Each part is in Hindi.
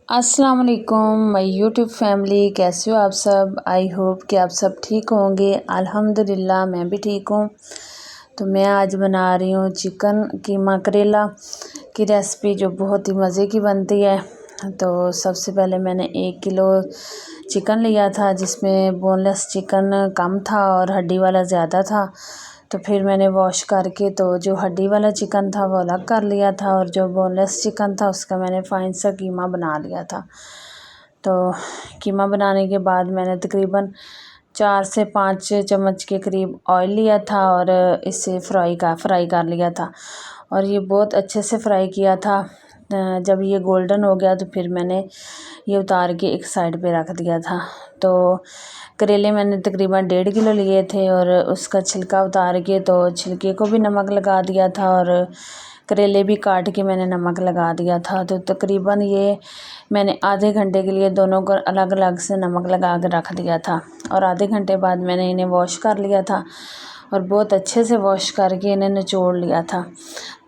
अस्सलाम वालेकुम माय यूट्यूब फैमिली, कैसे हो आप सब। आई होप कि आप सब ठीक होंगे। अल्हम्दुलिल्लाह मैं भी ठीक हूँ। तो मैं आज बना रही हूँ चिकन कीमा करेला की रेसिपी, जो बहुत ही मज़े की बनती है। तो सबसे पहले मैंने 1 किलो चिकन लिया था, जिसमें बोनलेस चिकन कम था और हड्डी वाला ज़्यादा था। तो फिर मैंने वॉश करके तो जो हड्डी वाला चिकन था वो अलग कर लिया था, और जो बोनलेस चिकन था उसका मैंने फाइन सा कीमा बना लिया था। तो कीमा बनाने के बाद मैंने तकरीबन 4 से 5 चम्मच के करीब ऑयल लिया था और इसे फ्राई कर लिया था, और ये बहुत अच्छे से फ्राई किया था। जब ये गोल्डन हो गया तो फिर मैंने ये उतार के एक साइड पे रख दिया था। तो करेले मैंने तकरीबन 1.5 किलो लिए थे, और उसका छिलका उतार के तो छिलके को भी नमक लगा दिया था, और करेले भी काट के मैंने नमक लगा दिया था। तो तकरीबन ये मैंने आधे घंटे के लिए दोनों को अलग अलग से नमक लगा के रख दिया था, और आधे घंटे बाद मैंने इन्हें वॉश कर लिया था, और बहुत अच्छे से वॉश करके इन्हें निचोड़ लिया था।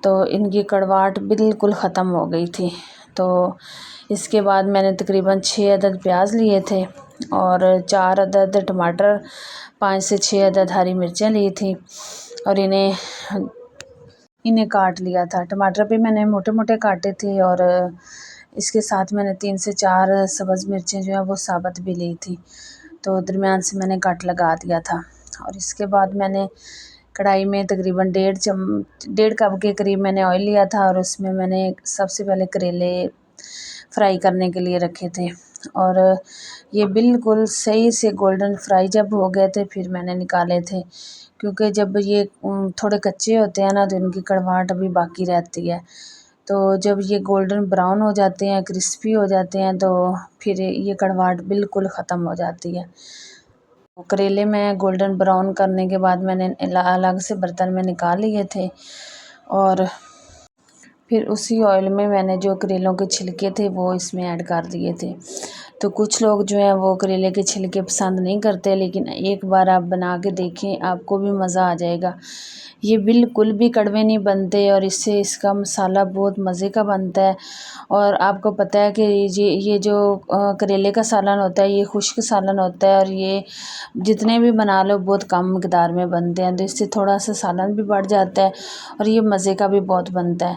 तो इनकी कड़वाहट बिल्कुल ख़त्म हो गई थी। तो इसके बाद मैंने तकरीबन 6 अदद प्याज लिए थे, और 4 अदद टमाटर, 5 से 6 अदद हरी मिर्चें ली थी, और इन्हें काट लिया था। टमाटर भी मैंने मोटे मोटे काटे थे, और इसके साथ मैंने 3 से 4 सब्ज़ मिर्चें जो है वो साबुत भी ली थी। तो दरमियान से मैंने कट लगा दिया था। और इसके बाद मैंने कढ़ाई में तकरीबन 1.5 कप के करीब मैंने ऑयल लिया था, और उसमें मैंने सबसे पहले करेले फ्राई करने के लिए रखे थे, और ये बिल्कुल सही से गोल्डन फ्राई जब हो गए थे फिर मैंने निकाले थे, क्योंकि जब ये थोड़े कच्चे होते हैं ना तो इनकी कड़वाहट अभी बाकी रहती है। तो जब ये गोल्डन ब्राउन हो जाते हैं, क्रिस्पी हो जाते हैं, तो फिर ये कड़वाहट बिल्कुल ख़त्म हो जाती है। तो करेले मैं गोल्डन ब्राउन करने के बाद मैंने अलग से बर्तन में निकाल लिए थे, और फिर उसी ऑयल में मैंने जो करेलों के छिलके थे वो इसमें ऐड कर दिए थे। तो कुछ लोग जो हैं वो करेले के छिलके पसंद नहीं करते, लेकिन एक बार आप बना के देखें, आपको भी मज़ा आ जाएगा। ये बिल्कुल भी कड़वे नहीं बनते, और इससे इसका मसाला बहुत मज़े का बनता है। और आपको पता है कि ये जो करेले का सालन होता है ये खुश्क सालन होता है, और ये जितने भी बना लो बहुत कम मकदार में बनते हैं, तो इससे थोड़ा सा सालन भी बढ़ जाता है, और ये मज़े का भी बहुत बनता है।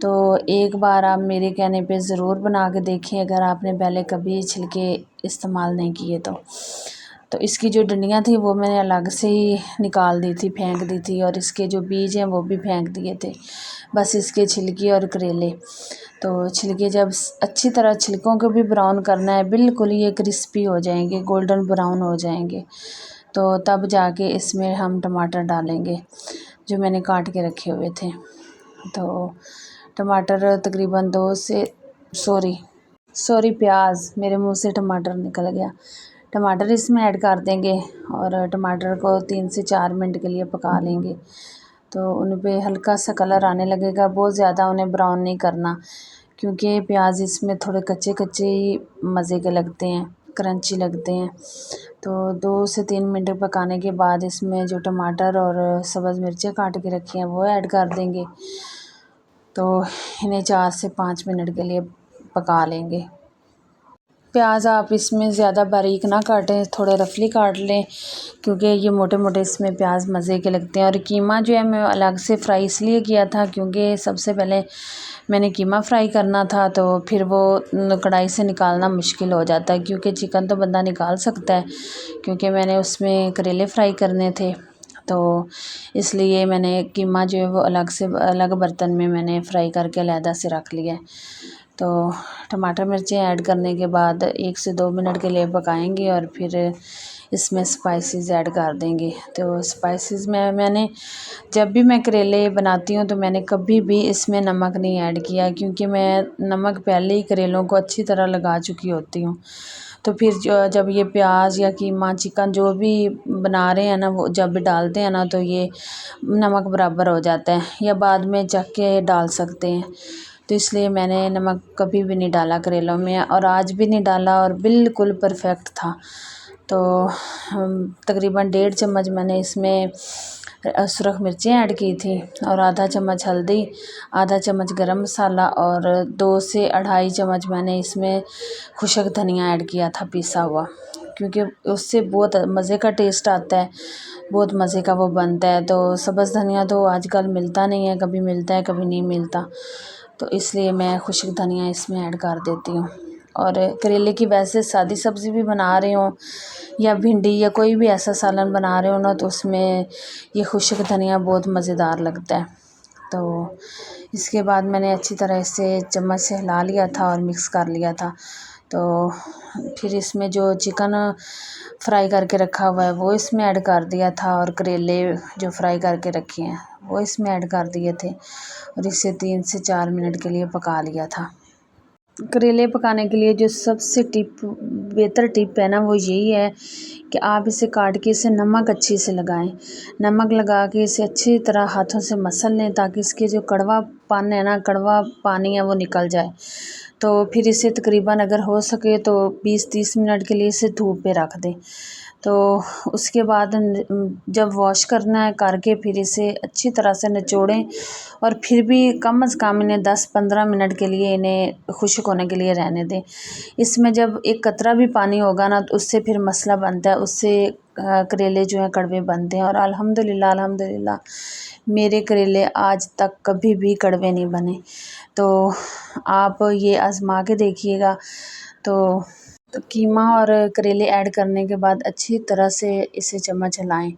तो एक बार आप मेरे कहने पे ज़रूर बना के देखें, अगर आपने पहले कभी छिलके इस्तेमाल नहीं किए तो इसकी जो डंडियाँ थी वो मैंने अलग से ही निकाल दी थी, फेंक दी थी, और इसके जो बीज हैं वो भी फेंक दिए थे। बस इसके छिलके और करेले, तो छिलके जब अच्छी तरह छिलकों को भी ब्राउन करना है, बिल्कुल ये क्रिस्पी हो जाएंगे, गोल्डन ब्राउन हो जाएंगे, तो तब जाके इसमें हम टमाटर डालेंगे जो मैंने काट के रखे हुए थे। तो टमाटर तकरीबन प्याज, मेरे मुंह से टमाटर निकल गया। टमाटर इसमें ऐड कर देंगे, और टमाटर को 3 से 4 मिनट के लिए पका लेंगे। तो उन पे हल्का सा कलर आने लगेगा, बहुत ज़्यादा उन्हें ब्राउन नहीं करना, क्योंकि प्याज इसमें थोड़े कच्चे कच्चे ही मज़े के लगते हैं, क्रंची लगते हैं। तो 2 से 3 मिनट पकाने के बाद इसमें जो टमाटर और सब्ज़ मिर्चें काट के रखी हैं वो ऐड कर देंगे। तो इन्हें 4 से 5 मिनट के लिए पका लेंगे। प्याज आप इसमें ज़्यादा बारीक ना काटें, थोड़े रफली काट लें, क्योंकि ये मोटे मोटे इसमें प्याज मज़े के लगते हैं। और कीमा जो है मैं अलग से फ्राई इसलिए किया था क्योंकि सबसे पहले मैंने कीमा फ्राई करना था, तो फिर वो कढ़ाई से निकालना मुश्किल हो जाता है, क्योंकि चिकन तो बंदा निकाल सकता है, क्योंकि मैंने उसमें करेले फ्राई करने थे। तो इसलिए मैंने कीमा जो है वो अलग बर्तन में मैंने फ्राई करके अलहदा से रख लिया है। तो टमाटर मिर्चें ऐड करने के बाद 1 से 2 मिनट के लिए पकाएंगे, और फिर इसमें स्पाइसेस ऐड कर देंगे। तो स्पाइसेस में मैंने जब भी मैं करेले बनाती हूँ तो मैंने कभी भी इसमें नमक नहीं ऐड किया, क्योंकि मैं नमक पहले ही करेलों को अच्छी तरह लगा चुकी होती हूँ। तो फिर जब ये प्याज या कीमा चिकन जो भी बना रहे हैं ना, वो जब भी डालते हैं ना तो ये नमक बराबर हो जाता है, या बाद में चख के डाल सकते हैं। तो इसलिए मैंने नमक कभी भी नहीं डाला करेलों में, और आज भी नहीं डाला, और बिल्कुल परफेक्ट था। तो तकरीबन 1.5 चम्मच मैंने इसमें सुरख मिर्चें ऐड की थी और आधा चम्मच हल्दी, आधा चम्मच गरम मसाला और 2 से 2.5 चम्मच मैंने इसमें खुशक धनिया ऐड किया था पिसा हुआ, क्योंकि उससे बहुत मज़े का टेस्ट आता है, बहुत मज़े का वो बनता है। तो सब्ज़ धनिया तो आजकल मिलता नहीं है, कभी मिलता है कभी नहीं मिलता, तो इसलिए मैं खुशक धनिया इसमें ऐड कर देती हूँ। और करेले की वैसे सादी सब्ज़ी भी बना रही हूँ या भिंडी या कोई भी ऐसा सालन बना रहे हो ना, तो उसमें ये खुशक धनिया बहुत मज़ेदार लगता है। तो इसके बाद मैंने अच्छी तरह से चम्मच से हिला लिया था और मिक्स कर लिया था। तो फिर इसमें जो चिकन फ्राई करके रखा हुआ है वो इसमें ऐड कर दिया था, और करेले जो फ्राई करके रखे हैं वो इसमें ऐड कर दिए थे, और इसे 3 से 4 मिनट के लिए पका लिया था। करेले पकाने के लिए जो सबसे बेहतर टिप है ना, वो यही है कि आप इसे काट के इसे नमक अच्छे से लगाएं। नमक लगा के इसे अच्छी तरह हाथों से मसल लें, ताकि इसके जो कड़वापन है ना, कड़वा पानी है वो निकल जाए। तो फिर इसे तकरीबन अगर हो सके तो 20-30 मिनट के लिए इसे धूप पे रख दें। तो उसके बाद जब वॉश करना है करके फिर इसे अच्छी तरह से निचोड़ें, और फिर भी कम से कम इन्हें 10-15 मिनट के लिए इन्हें खुश्क होने के लिए रहने दें। इसमें जब एक कतरा भी पानी होगा ना, तो उससे फिर मसला बनता है, उससे करेले जो हैं कड़वे बनते हैं। और अल्हम्दुलिल्लाह मेरे करेले आज तक कभी भी कड़वे नहीं बने। तो आप ये आज़मा के देखिएगा। तो कीमा और करेले ऐड करने के बाद अच्छी तरह से इसे चम्मच हिलाएं,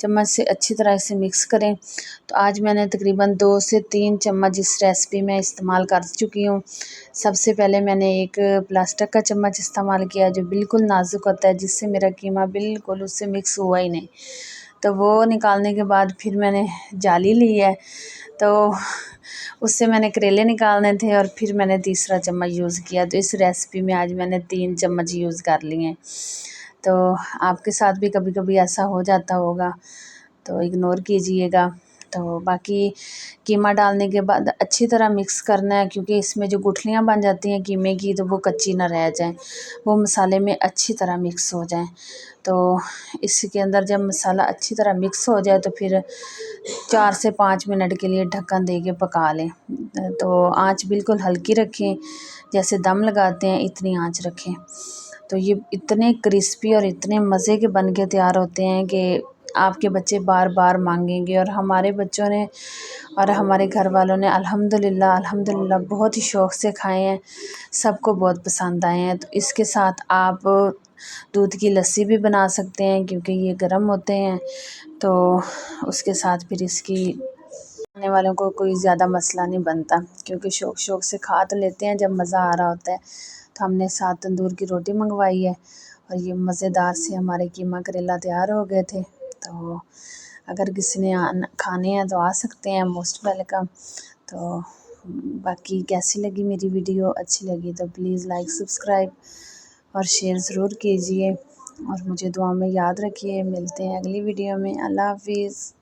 चम्मच से अच्छी तरह इसे मिक्स करें। तो आज मैंने तकरीबन 2 से 3 चम्मच इस रेसिपी में इस्तेमाल कर चुकी हूँ। सबसे पहले मैंने एक प्लास्टिक का चम्मच इस्तेमाल किया जो बिल्कुल नाजुक होता है, जिससे मेरा कीमा बिल्कुल उससे मिक्स हुआ ही नहीं। तो वो निकालने के बाद फिर मैंने जाली ली है, तो उससे मैंने करेले निकालने थे, और फिर मैंने तीसरा चम्मच यूज़ किया। तो इस रेसिपी में आज मैंने 3 चम्मच यूज़ कर लिए हैं। तो आपके साथ भी कभी कभी ऐसा हो जाता होगा, तो इग्नोर कीजिएगा। तो बाकी कीमा डालने के बाद अच्छी तरह मिक्स करना है, क्योंकि इसमें जो गुठलियाँ बन जाती हैं कीमे की, तो वो कच्ची ना रह जाएं, वो मसाले में अच्छी तरह मिक्स हो जाएं। तो इसके अंदर जब मसाला अच्छी तरह मिक्स हो जाए तो फिर 4 से 5 मिनट के लिए ढक्कन दे के पका लें। तो आँच बिल्कुल हल्की रखें, जैसे दम लगाते हैं इतनी आँच रखें। तो ये इतने क्रिस्पी और इतने मज़े के बन के तैयार होते हैं कि आपके बच्चे बार बार मांगेंगे, और हमारे बच्चों ने और हमारे घर वालों ने अल्हम्दुलिल्लाह बहुत ही शौक़ से खाए हैं, सबको बहुत पसंद आए हैं। तो इसके साथ आप दूध की लस्सी भी बना सकते हैं, क्योंकि ये गर्म होते हैं, तो उसके साथ फिर इसकी खाने वालों को कोई ज़्यादा मसला नहीं बनता, क्योंकि शौक़ शौक़ से खा तो लेते हैं जब मज़ा आ रहा होता है। तो हमने साथ तंदूर की रोटी मंगवाई है, और ये मज़ेदार से हमारे कीमा करेला तैयार हो गए थे। तो अगर किसी ने खाने हैं तो आ सकते हैं, मोस्ट वेलकम। तो बाकी कैसी लगी मेरी वीडियो, अच्छी लगी तो प्लीज़ लाइक सब्सक्राइब और शेयर ज़रूर कीजिए, और मुझे दुआ में याद रखिए। मिलते हैं अगली वीडियो में। अल्लाह हाफ़िज़।